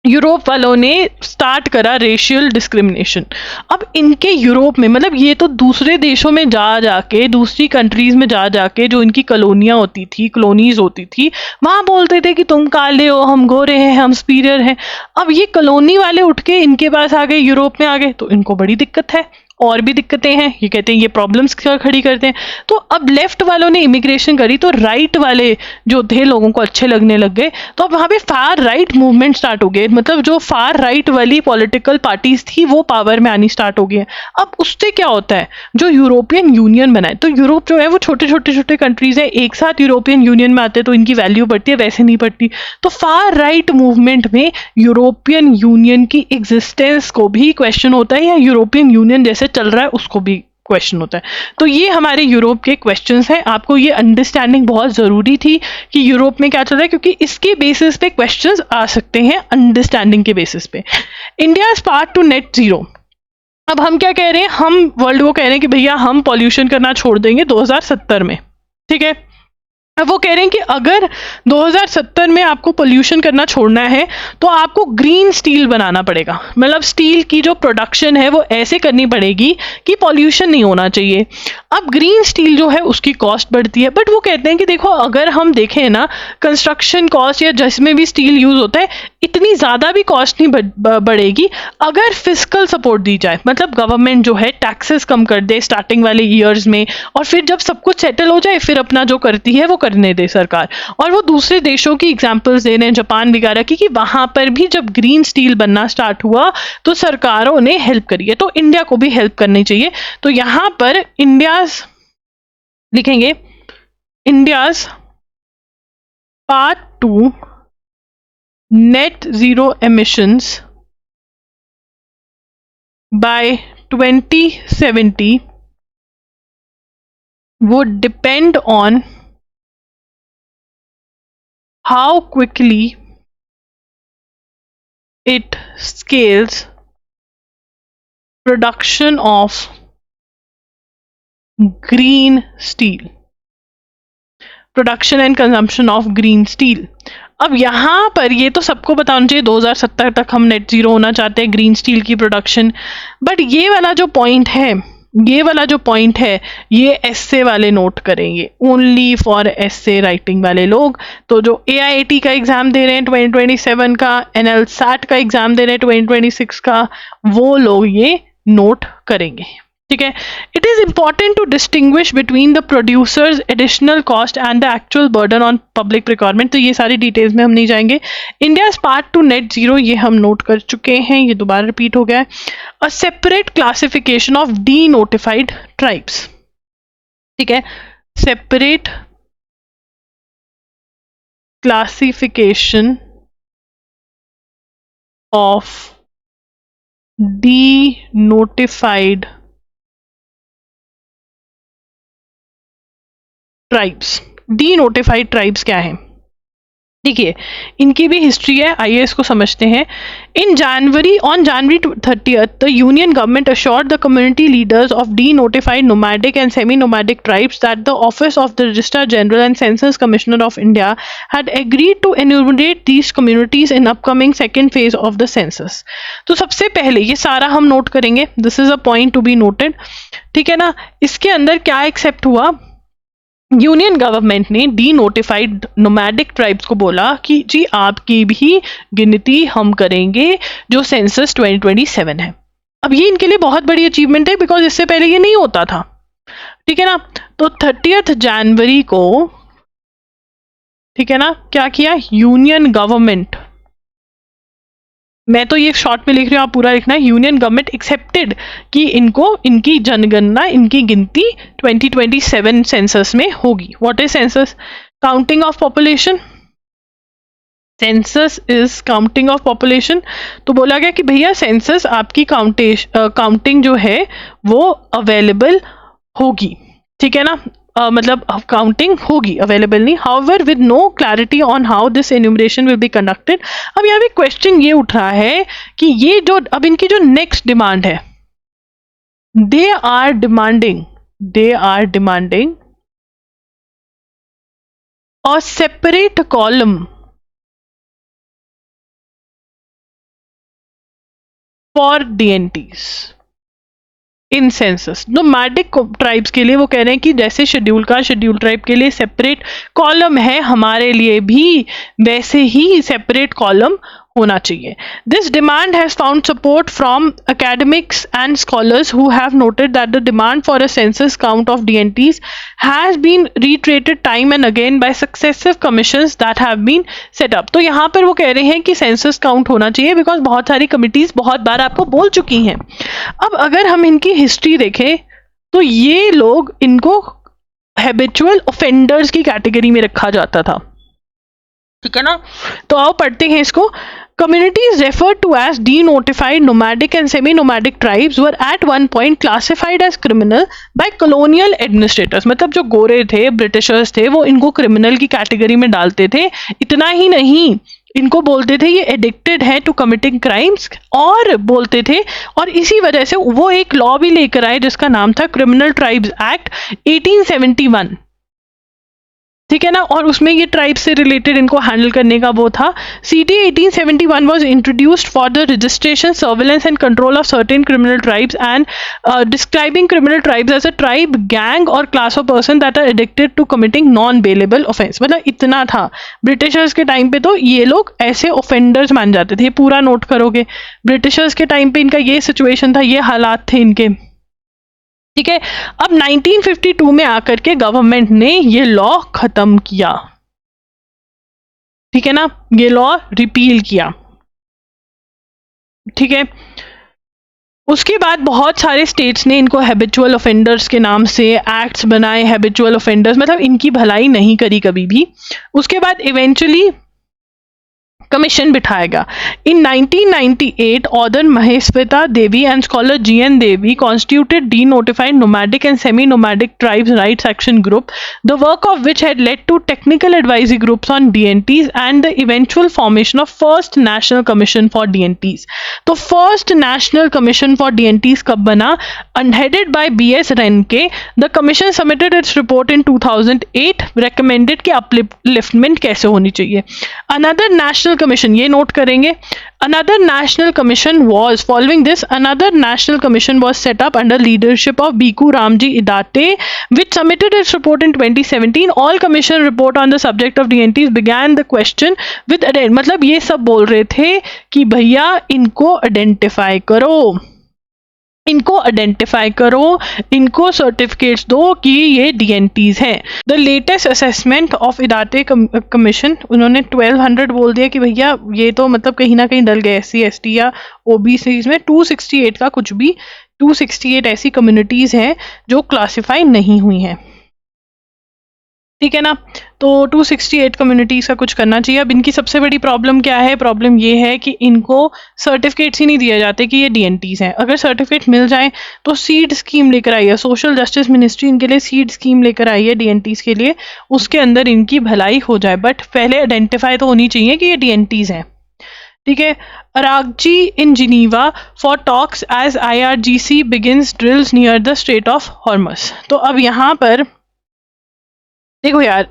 यूरोप वालों ने स्टार्ट करा रेशियल डिस्क्रिमिनेशन। अब इनके यूरोप में मतलब ये तो दूसरे देशों में जा जाके, दूसरी कंट्रीज में जा जाके, जो इनकी कॉलोनियां होती थी, कॉलोनीज होती थी, वहां बोलते थे कि तुम काले हो, हम गोरे हैं, हम सुपीरियर हैं। अब ये कॉलोनी वाले उठ के इनके पास आ गए, यूरोप में आ गए, तो इनको बड़ी दिक्कत है, और भी दिक्कतें हैं, ये कहते हैं ये प्रॉब्लम्स खड़ी करते हैं। तो अब लेफ्ट वालों ने इमिग्रेशन करी, तो राइट वाले जो थे लोगों को अच्छे लगने लग गए, तो अब वहां पे फार राइट मूवमेंट स्टार्ट हो गए, मतलब जो फार राइट वाली पॉलिटिकल पार्टीज थी वो पावर में आनी स्टार्ट हो गई है। अब उससे क्या होता है, जो यूरोपियन यूनियन बना है, तो यूरोप जो है वो छोटे छोटे छोटे कंट्रीज है, एक साथ यूरोपियन यूनियन में आते हैं तो इनकी वैल्यू बढ़ती है, वैसे नहीं बढ़ती। तो फार राइट मूवमेंट में यूरोपियन यूनियन की एग्जिस्टेंस को भी क्वेश्चन होता है, या यूरोपियन यूनियन जैसे चल रहा है उसको भी क्वेश्चन होता है। तो ये हमारे यूरोप के क्वेश्चंस हैं, आपको ये अंडरस्टैंडिंग बहुत जरूरी थी कि यूरोप में क्या चल रहा है, क्योंकि इसके बेसिस पे क्वेश्चंस आ सकते हैं, अंडरस्टैंडिंग के बेसिस पे। India is part two net zero. अब हम क्या कह रहे हैं, हम वर्ल्ड को कह रहे हैं कि भैया हम पॉल्यूशन करना छोड़ देंगे 2070 में, ठीक है। अब वो कह रहे हैं कि अगर 2070 में आपको पोल्यूशन करना छोड़ना है तो आपको ग्रीन स्टील बनाना पड़ेगा, मतलब स्टील की जो प्रोडक्शन है वो ऐसे करनी पड़ेगी कि पोल्यूशन नहीं होना चाहिए। अब ग्रीन स्टील जो है उसकी कॉस्ट बढ़ती है, बट वो कहते हैं कि देखो अगर हम देखें ना, कंस्ट्रक्शन कॉस्ट या जिसमें भी स्टील यूज होता है, इतनी ज़्यादा भी कॉस्ट नहीं बढ़ेगी अगर फिजिकल सपोर्ट दी जाए, मतलब गवर्नमेंट जो है टैक्सेस कम कर दे स्टार्टिंग वाले ईयर्स में, और फिर जब सब कुछ सेटल हो जाए फिर अपना जो करती है वो करने दे सरकार। और वो दूसरे देशों की एग्जांपल्स दे रहे हैं, जापान वगैरह की, कि वहां पर भी जब ग्रीन स्टील बनना स्टार्ट हुआ तो सरकारों ने हेल्प करी है, तो इंडिया को भी हेल्प करनी चाहिए। तो यहां पर इंडियाज लिखेंगे, India's part two net zero emissions by 2070 would depend on how quickly it scales production of green steel, production and consumption of green steel। अब यहाँ पर ये तो सबको बताना चाहिए 2070 तक हम नेट जीरो होना चाहते हैं, ग्रीन स्टील की प्रोडक्शन। बट ये वाला जो पॉइंट है, ये एस्से वाले नोट करेंगे, ओनली फॉर एस्से राइटिंग वाले लोग। तो जो AIT का एग्जाम दे रहे हैं 2027 का, NLSAT का एग्जाम दे रहे हैं 2026 का, वो लोग ये नोट करेंगे, ठीक है। It is important to distinguish between the producers additional cost and the actual burden on public procurement. तो ये सारी डिटेल्स में हम नहीं जाएंगे। India part two net zero ये हम नोट कर चुके हैं, ये दोबारा रिपीट हो गया है। A separate classification of D notified tribes, ठीक है, separate classification of D notified tribes. D notified tribes क्या है, देखिए इनकी भी हिस्ट्री है, आइए इसको समझते हैं। On January 30th the union government assured the community leaders of D notified nomadic and semi nomadic tribes that the office of the Registrar General and Census Commissioner of India had agreed to enumerate these communities in upcoming second phase of the census। तो सबसे पहले ये सारा हम note करेंगे, this is a point to be noted, ठीक है ना। इसके अंदर क्या एक्सेप्ट हुआ, यूनियन गवर्नमेंट ने डी नोटिफाइड नोमैडिक ट्राइब्स को बोला कि जी आपकी भी गिनती हम करेंगे जो सेंसस 2027 है। अब ये इनके लिए बहुत बड़ी अचीवमेंट है, बिकॉज इससे पहले ये नहीं होता था, ठीक है ना। तो 30 जनवरी को, ठीक है ना, क्या किया यूनियन गवर्नमेंट, मैं तो ये शॉर्ट में लिख रही हूँ, आप पूरा लिखना है, यूनियन गवर्नमेंट एक्सेप्टेड कि इनको इनकी जनगणना, इनकी गिनती 2027 सेंसस में होगी। What is census? Counting of population. Census is counting of population. तो बोला गया कि भैया सेंसस आपकी काउंटिंग जो है वो अवेलेबल होगी, ठीक है ना, मतलब काउंटिंग होगी, अवेलेबल नहीं। However with no clarity on how this enumeration will be conducted. अब यहाँ पे क्वेश्चन ये उठ रहा है कि ये जो अब इनकी जो नेक्स्ट डिमांड है, they are demanding a separate column for DNTs in census. Nomadic tribes के लिए वो कह रहे हैं कि जैसे शेड्यूल ट्राइब के लिए सेपरेट कॉलम है, हमारे लिए भी वैसे ही सेपरेट कॉलम होना चाहिए। This demand has found support from academics and scholars who have noted that the demand for a census count of DNTs has been reiterated time and again by successive commissions that have been set up। तो यहाँ पर वो कह रहे हैं कि census count होना चाहिए बिकॉज बहुत सारी कमिटीज बहुत बार आपको बोल चुकी हैं। अब अगर हम इनकी हिस्ट्री देखें तो ये लोग, इनको हैबिचुअल ऑफेंडर्स की कैटेगरी में रखा जाता था, ठीक है ना। तो आओ पढ़ते हैं इसको। Communities referred to as denotified nomadic and semi-nomadic tribes were at one point classified as criminal by colonial administrators। मतलब जो गोरे थे, ब्रिटिशर्स थे, वो इनको क्रिमिनल की कैटेगरी में डालते थे। इतना ही नहीं, इनको बोलते थे ये एडिक्टेड है टू कमिटिंग क्राइम्स, और बोलते थे, और इसी वजह से वो एक लॉ भी लेकर आए जिसका नाम था क्रिमिनल ट्राइब्स एक्ट 1871, ठीक है ना। और उसमें ये ट्राइब से रिलेटेड इनको हैंडल करने का वो था। CT 1871 was introduced for the registration, surveillance and control of certain criminal tribes and describing criminal tribes as a tribe, gang और class of person that are addicted to committing non bailable offence. मतलब इतना था। Britishers के time पे तो ये लोग ऐसे ऑफेंडर्स मान जाते थे, पूरा नोट करोगे। ब्रिटिशर्स के टाइम पे इनका ये सिचुएशन था, ये हालात थे इनके, ठीक है। अब 1952 में आकर के गवर्नमेंट ने ये लॉ खत्म किया, ठीक है ना, ये लॉ रिपील किया, ठीक है। उसके बाद बहुत सारे स्टेट्स ने इनको हैबिचुअल ऑफेंडर्स के नाम से एक्ट्स बनाए, हैबिचुअल ऑफेंडर्स, मतलब इनकी भलाई नहीं करी कभी भी। उसके बाद इवेंचुअली कमीशन बिठाएगा। In 1998 order Mahasweta Devi and scholar GN Devi constituted denotified nomadic and semi-nomadic tribes rights action group, the work of which had led to technical advisory groups on DNTs and the eventual formation of first national commission for DNTs। तो first national commission for DNTs कब बना? Headed by BS Renke, the commission submitted its report in 2008, recommended कि upliftment कैसे होनी चाहिए। Another national commission, ये note करेंगे, another national commission was following this, another national commission was set up under leadership of Bhikkhu Ramji Idate, which submitted its report in 2017। all commission report on the subject of DNTs began the question with मतलब ये सब बोल रहे थे कि भैया इनको identify करो, इनको सर्टिफिकेट्स दो कि ये DNTs हैं। The latest assessment of Idate commission, उन्होंने 1200 बोल दिया कि भैया ये तो मतलब कहीं ना कहीं डल गए SC ST या OBC में। 268 का कुछ भी, 268 ऐसी कम्युनिटीज हैं जो क्लासिफाई नहीं हुई हैं, ठीक है ना। तो 268 कम्युनिटीज का कुछ करना चाहिए। अब इनकी सबसे बड़ी प्रॉब्लम क्या है? प्रॉब्लम ये है कि इनको सर्टिफिकेट्स ही नहीं दिए जाते कि ये DNTs हैं। अगर सर्टिफिकेट मिल जाए तो सीड स्कीम लेकर आई है सोशल जस्टिस मिनिस्ट्री, इनके लिए सीड स्कीम लेकर आई है DNTs के लिए, उसके अंदर इनकी भलाई हो जाए। बट पहले आइडेंटिफाई तो होनी चाहिए कि ये DNTs हैं, ठीक है। Araghchi in Geneva for talks as IRGC begins drills near the strait of Hormuz. तो अब यहाँ पर देखो यार,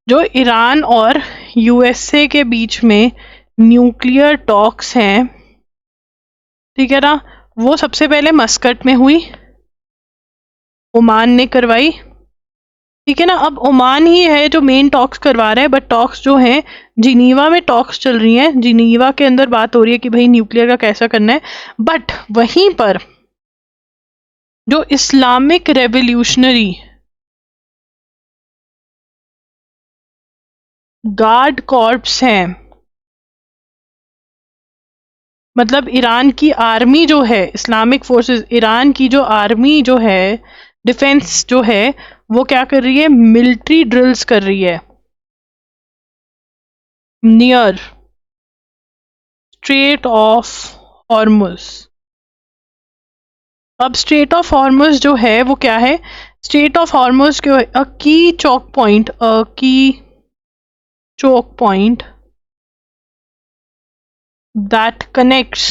जो ईरान और USA के बीच में न्यूक्लियर टॉक्स हैं, ठीक है ना, वो सबसे पहले मस्कट में हुई, ओमान ने करवाई, ठीक है ना। अब ओमान ही है जो मेन टॉक्स करवा रहा है, बट टॉक्स जो हैं जिनीवा में टॉक्स चल रही हैं, जिनीवा के अंदर बात हो रही है कि भाई न्यूक्लियर का कैसा करना है। बट वहीं पर जो इस्लामिक रेवोल्यूशनरी गार्ड कॉर्प्स हैं, मतलब ईरान की आर्मी जो है, इस्लामिक फोर्सेस, ईरान की जो आर्मी जो है, डिफेंस जो है, वो क्या कर रही है, मिलिट्री ड्रिल्स कर रही है नियर स्ट्रेट ऑफ हॉर्मुज। अब स्ट्रेट ऑफ हॉर्मुज जो है वो क्या है, स्ट्रेट ऑफ हॉर्मुज क्यों, अ key choke point, a key choke point that connects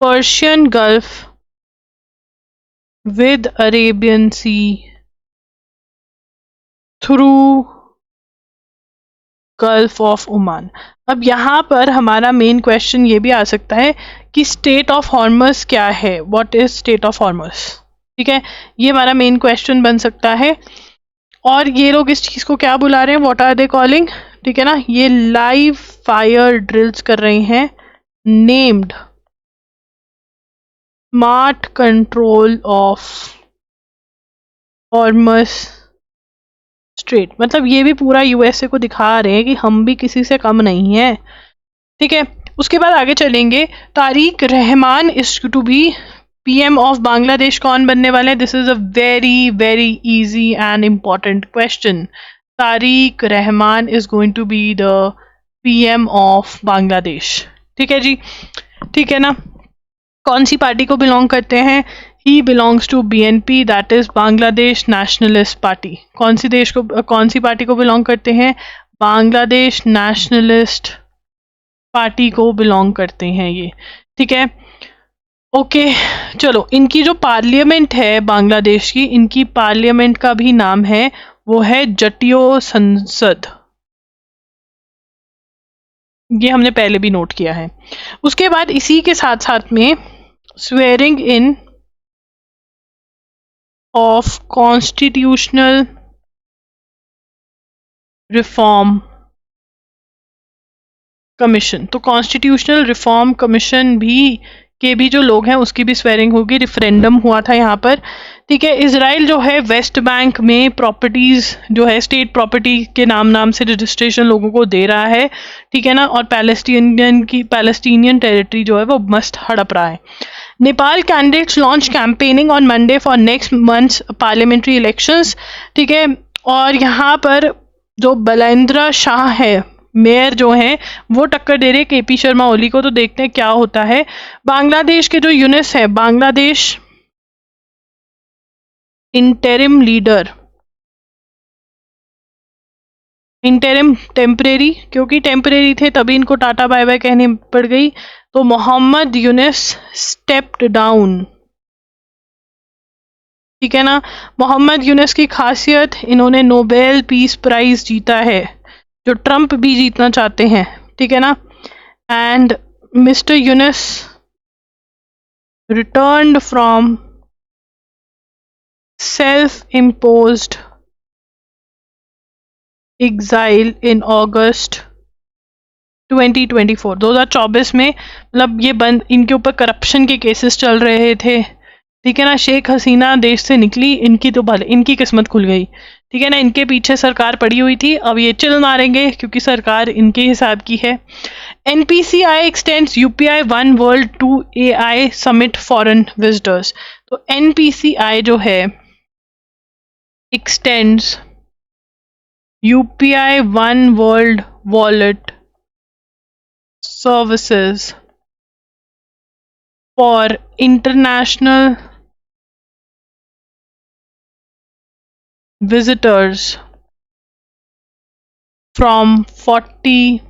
Persian Gulf with Arabian Sea through Gulf of Oman. अब यहाँ पर हमारा मेन क्वेश्चन ये भी आ सकता है कि स्टेट ऑफ हॉर्मस क्या है, व्हाट इज स्टेट ऑफ हॉर्मस, ठीक है, ये हमारा मेन क्वेश्चन बन सकता है। और ये लोग इस चीज को क्या बुला रहे हैं, व्हाट आर दे कॉलिंग, ठीक है ना, ये लाइव फायर ड्रिल्स कर रहे हैं, named smart control of Hormuz strait. मतलब ये भी पूरा यूएसए को दिखा रहे हैं कि हम भी किसी से कम नहीं है, ठीक है। उसके बाद आगे चलेंगे, Tariq Rahman is to be PM of Bangladesh कौन बनने वाले हैं, this is a very very easy and important question. Tariq Rahman is going to be the PM of Bangladesh, ठीक है जी, ठीक है ना। कौन सी पार्टी को बिलोंग करते हैं, he belongs to BNP, that is Bangladesh Nationalist Party. कौन सी पार्टी को बिलोंग करते हैं, बांग्लादेश नेशनलिस्ट पार्टी को बिलोंग करते हैं ये, ठीक है। ओके चलो, इनकी जो पार्लियामेंट है बांग्लादेश की, इनकी पार्लियामेंट का भी नाम है, वो है जटियो संसद, ये हमने पहले भी नोट किया है। उसके बाद इसी के साथ साथ में swearing in of constitutional reform commission, तो कॉन्स्टिट्यूशनल रिफॉर्म कमीशन के भी जो लोग हैं उसकी भी स्वेरिंग होगी। रेफरेंडम हुआ था यहाँ पर, ठीक है। इजराइल जो है वेस्ट बैंक में प्रॉपर्टीज जो है स्टेट प्रॉपर्टी के नाम से रजिस्ट्रेशन लोगों को दे रहा है, ठीक है ना, और पैलेस्टीनियन टेरिटरी जो है वो मस्त हड़प रहा है। Nepal candidates launch campaigning on Monday for next months parliamentary elections, ठीक है। और यहाँ पर जो बलेंद्रा शाह है, मेयर जो हैं, वो टक्कर दे रहे केपी शर्मा ओली को, तो देखते हैं क्या होता है। बांग्लादेश के जो यूनिस है, Bangladesh interim leader, interim temporary, क्योंकि टेम्परेरी थे तभी इनको टाटा बाय बाय कहनी पड़ गई, तो मोहम्मद यूनिस स्टेप्ड डाउन, ठीक है ना। मोहम्मद यूनिस की खासियत, इन्होंने नोबेल पीस प्राइज जीता है, जो ट्रंप भी जीतना चाहते हैं, ठीक है ना। And mister Yunus returned from self imposed exile in August 2024, 2024 में, मतलब ये बंद, इनके ऊपर करप्शन के केसेस चल रहे थे, ठीक है ना। शेख हसीना देश से निकली, इनकी तो भले, इनकी किस्मत खुल गई, ठीक है ना। इनके पीछे सरकार पड़ी हुई थी, अब ये चिल मारेंगे क्योंकि सरकार इनके हिसाब की है। NPCI extends UPI one world to AI summit foreign visitors, तो एनपीसीआई जो है extends UPI one world wallet services for international visitors from 40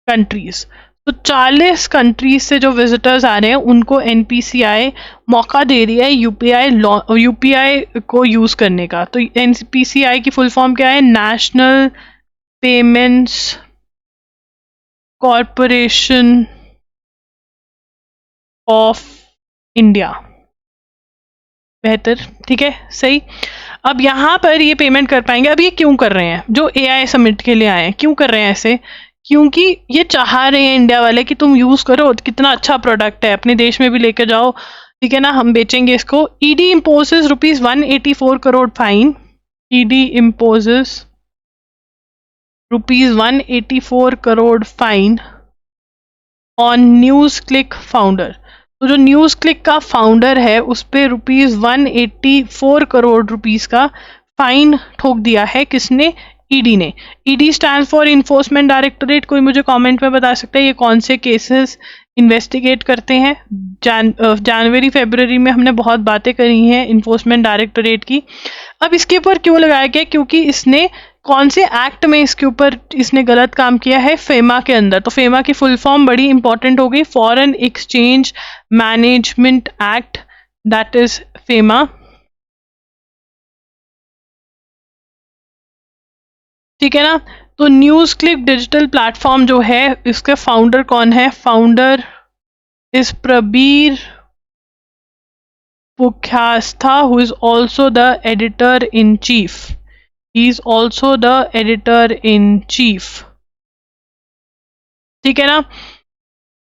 countries। तो 40 कंट्रीज से जो विजिटर्स आ रहे हैं उनको एनपीसीआई मौका दे रही है यूपीआई को यूज करने का। तो एनपीसीआई की फुल फॉर्म क्या है, national payments corporation of India, बेहतर, ठीक है, सही। अब यहाँ पर ये पेमेंट कर पाएंगे। अब ये क्यों कर रहे हैं, जो एआई समिट के लिए आए हैं, क्यों कर रहे हैं ऐसे, क्योंकि ये चाह रहे हैं इंडिया वाले कि तुम यूज करो, कितना अच्छा प्रोडक्ट है, अपने देश में भी लेकर जाओ, ठीक है ना, हम बेचेंगे इसको। ED imposes ₹184 crore fine. ED imposes ₹184 crore fine on news click founder. तो जो न्यूज क्लिक का फाउंडर है उस पे ₹184 करोड़ का फाइन ठोक दिया है। किसने? ईडी ने। ED stand for enforcement directorate. कोई मुझे कमेंट में बता सकता है ये कौन से केसेस इन्वेस्टिगेट करते हैं? जनवरी फरवरी में हमने बहुत बातें करी हैं इन्फोर्समेंट डायरेक्टोरेट की। अब इसके ऊपर क्यों लगाया गया? क्योंकि इसने कौन से एक्ट में इसके ऊपर इसने गलत काम किया है? फेमा के अंदर। तो फेमा की फुल फॉर्म बड़ी इंपॉर्टेंट हो गई, foreign exchange management act, that is FEMA. ठीक है ना। तो न्यूज क्लिक डिजिटल प्लेटफॉर्म जो है इसके फाउंडर कौन है? Founder is Prabir Purkayastha, who is also the editor in chief. He is also the editor in chief. ठीक है ना।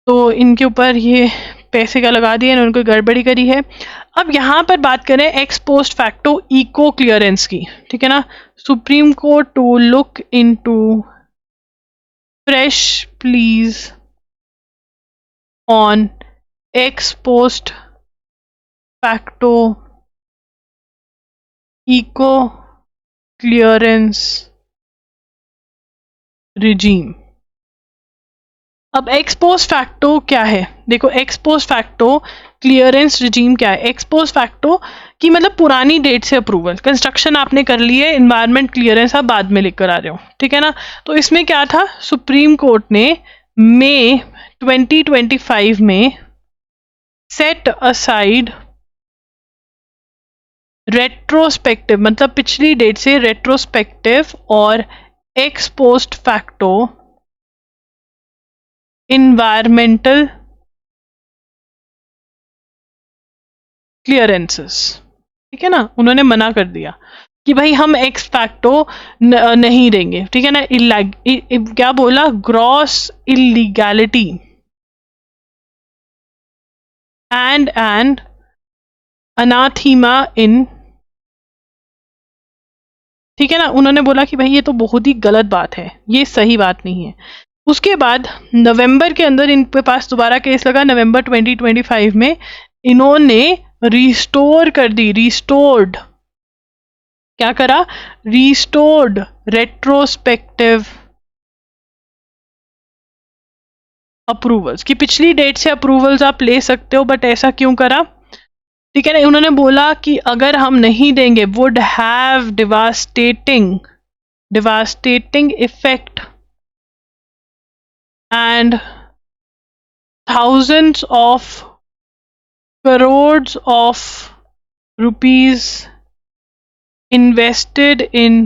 तो इनके ऊपर ये पैसे का लगा दिए, इन्होंने कोई गड़बड़ी करी है। अब यहाँ पर बात करें ex post facto eco clearance की। ठीक है ना। Supreme court to look into fresh pleas on ex post facto eco clearance regime. अब एक्स पोस्ट फैक्टो क्या है? देखो, ex post facto clearance regime क्या है? एक्स पोस्ट फैक्टो की मतलब पुरानी डेट से अप्रूवल। कंस्ट्रक्शन आपने कर ली है, एनवायरमेंट क्लियरेंस आप बाद में लेकर आ रहे हो। ठीक है ना। तो इसमें क्या था? सुप्रीम कोर्ट ने मई 2025 में सेट असाइड रेट्रोस्पेक्टिव, मतलब पिछली डेट से रेट्रोस्पेक्टिव और x post facto environmental clearances. ठीक है ना। उन्होंने मना कर दिया कि भाई हम एक्स फैक्टो नहीं देंगे। ठीक है ना। क्या बोला? ग्रॉस इलीगैलिटी एंड अनाथीमा इन। ठीक है ना। उन्होंने बोला कि भाई ये तो बहुत ही गलत बात है, ये सही बात नहीं है। उसके बाद नवंबर के अंदर इनके पास दोबारा केस लगा, नवंबर 2025 में इन्होंने रिस्टोर कर दी, रिस्टोर्ड। क्या करा? रिस्टोर्ड रेट्रोस्पेक्टिव अप्रूवल्स, कि पिछली डेट से अप्रूवल्स आप ले सकते हो, बट ऐसा क्यों करा? ठीक है ना। उन्होंने बोला कि अगर हम नहीं देंगे would have devastating effect and thousands of crores of rupees invested in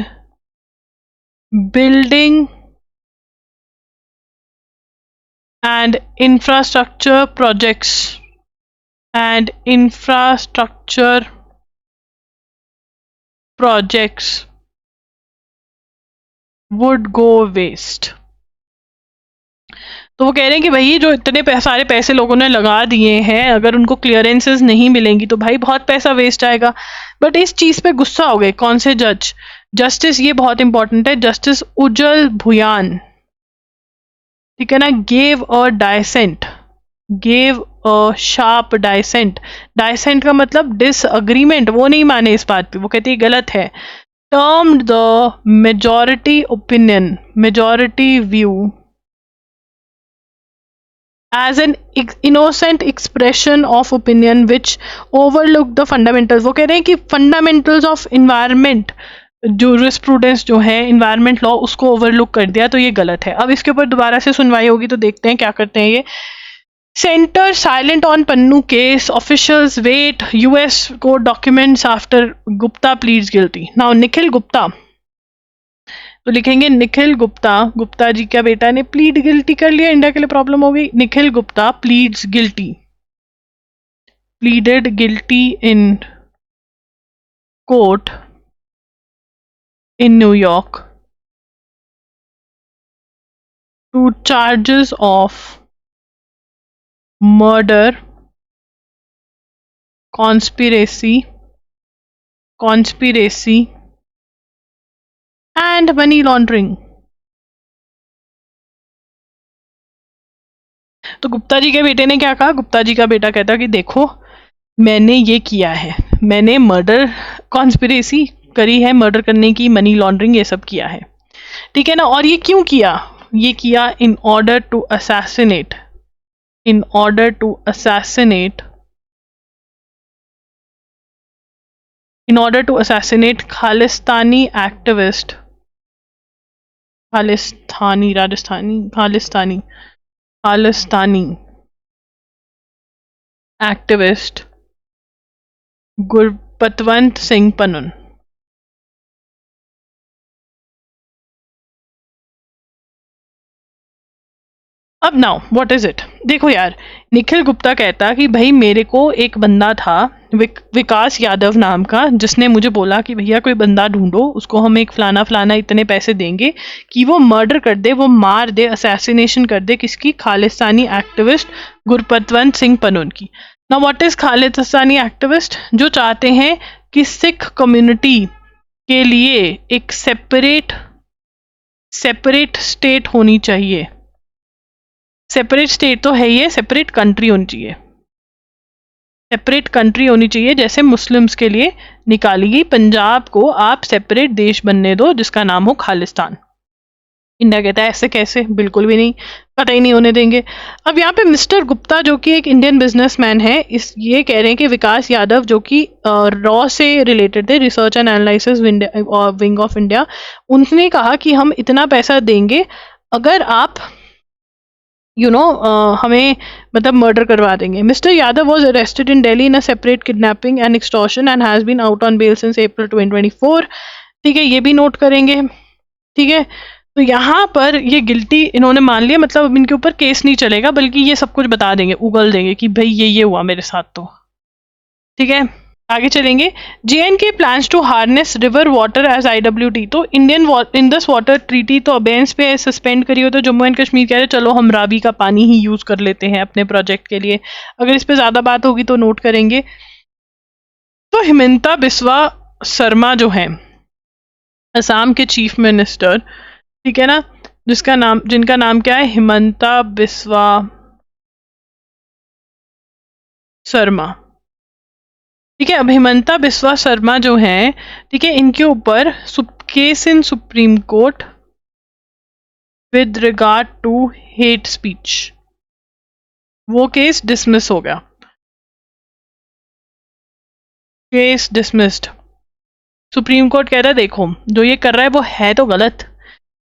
building and infrastructure projects and infrastructure projects would go waste। तो वो कह रहे हैं कि भाई जो इतने सारे पैसे लोगों ने लगा दिए हैं, अगर उनको क्लियरेंसेस नहीं मिलेंगी तो भाई बहुत पैसा वेस्ट आएगा। बट इस चीज पे गुस्सा हो गए कौन से जज? जस्टिस, ये बहुत इंपॉर्टेंट है, जस्टिस उज्जवल भुयान। ठीक है ना। Gave a sharp डाइसेंट। डाइसेंट का मतलब डिसअग्रीमेंट, वो नहीं माने इस बात पे, वो कहते हैं गलत है। Termed the majority view as an innocent expression of opinion which overlook the fundamentals। वो कह रहे हैं कि fundamentals of environment, जूरिस्प्रूडेंस जो है इन्वायरमेंट लॉ, उसको ओवरलुक कर दिया, तो ये गलत है। अब इसके ऊपर दोबारा से सुनवाई होगी, तो देखते हैं क्या करते हैं ये। Centre silent on Pannun case, officials weigh US court documents after Gupta pleads guilty. Now Nikhil Gupta, तो लिखेंगे निखिल गुप्ता, गुप्ता जी का बेटा ने प्लीड गिल्टी कर लिया, इंडिया के लिए प्रॉब्लम हो गई। Nikhil Gupta pleads guilty, pleaded guilty in court in New York two charges of murder conspiracy and money laundering. तो गुप्ता जी के बेटे ने क्या कहा? गुप्ता जी का बेटा कहता कि देखो मैंने ये किया है, मैंने मर्डर कॉन्स्पिरेसी करी है, मर्डर करने की, मनी लॉन्ड्रिंग, ये सब किया है, ठीक है ना। और ये क्यों किया? ये किया in order to assassinate Khalistani activist, Khalistani activist Gurpatwant Singh Pannun. अब नाउ व्हाट इज इट? देखो यार, निखिल गुप्ता कहता कि भाई मेरे को एक बंदा था विकास यादव नाम का, जिसने मुझे बोला कि भैया कोई बंदा ढूंढो, उसको हम एक फलाना फलाना इतने पैसे देंगे कि वो मर्डर कर दे, वो मार दे, असैसिनेशन कर दे किसकी? खालिस्तानी एक्टिविस्ट गुरपतवंत सिंह पन्नून की। Now what is Khalistani activist? जो चाहते हैं कि सिख कम्युनिटी के लिए एक सेपरेट स्टेट होनी चाहिए। सेपरेट स्टेट तो है ही है, सेपरेट कंट्री होनी चाहिए, सेपरेट कंट्री होनी चाहिए, जैसे मुस्लिम्स के लिए निकाली गई। पंजाब को आप सेपरेट देश बनने दो जिसका नाम हो खालिस्तान। इंडिया कहता है ऐसे कैसे, बिल्कुल भी नहीं, पता ही नहीं होने देंगे। अब यहाँ पे मिस्टर गुप्ता जो कि एक इंडियन बिजनेसमैन है, ये कह रहे हैं कि विकास यादव जो कि रॉ से रिलेटेड थे, research and analysis wing of India, उन्होंने कहा कि हम इतना पैसा देंगे अगर आप हमें मतलब मर्डर करवा देंगे। Mister Yadav was arrested in Delhi in a separate kidnapping and extortion and has been out on bail since April 2024। ठीक है, ये भी नोट करेंगे। ठीक है, तो यहाँ पर ये गिल्टी इन्होंने मान लिया, मतलब अब इनके ऊपर केस नहीं चलेगा, बल्कि ये सब कुछ बता देंगे, उगल देंगे कि भाई ये हुआ मेरे साथ। तो ठीक है, आगे चलेंगे। JNK plans to harness river water as IWT। तो इंडस वाटर ट्रीटी तो अबेंस पे सस्पेंड करी हो, तो जम्मू एंड कश्मीर कह रहे चलो हम रावी का पानी ही यूज कर लेते हैं अपने प्रोजेक्ट के लिए। अगर इस पे ज्यादा बात होगी तो नोट करेंगे। तो हिमंता बिस्वा शर्मा जो है असम के चीफ मिनिस्टर, ठीक है ना, जिनका नाम क्या है? हिमंता बिस्वा शर्मा। ठीक है, अब हिमंता बिस्वा शर्मा जो हैं, ठीक है, इनके ऊपर case in supreme court with regard to hate speech, वो केस डिसमिस हो गया, केस डिसमिस्ड। सुप्रीम कोर्ट कह रहा है देखो जो ये कर रहा है वो है तो गलत,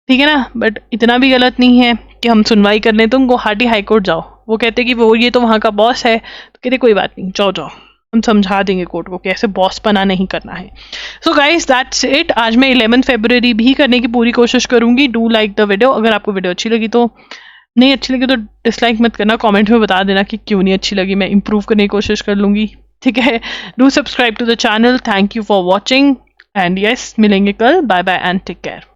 ठीक है ना, बट इतना भी गलत नहीं है कि हम सुनवाई करने, तुम गुवाहाटी हाई कोर्ट जाओ। वो कहते कि वो ये तो वहां का बॉस है, तो कहते कोई बात नहीं, जाओ हम समझा देंगे कोर्ट को कि ऐसे बॉस पना नहीं करना है। So guys that's it. आज मैं 11 फरवरी भी करने की पूरी कोशिश करूंगी। Do like the video. अगर आपको वीडियो अच्छी लगी तो, नहीं अच्छी लगी तो डिसलाइक मत करना, कमेंट में बता देना कि क्यों नहीं अच्छी लगी, मैं इंप्रूव करने की कोशिश कर लूंगी। ठीक है, do subscribe to the channel. Thank you for watching and yes, मिलेंगे कल। Bye bye and take care.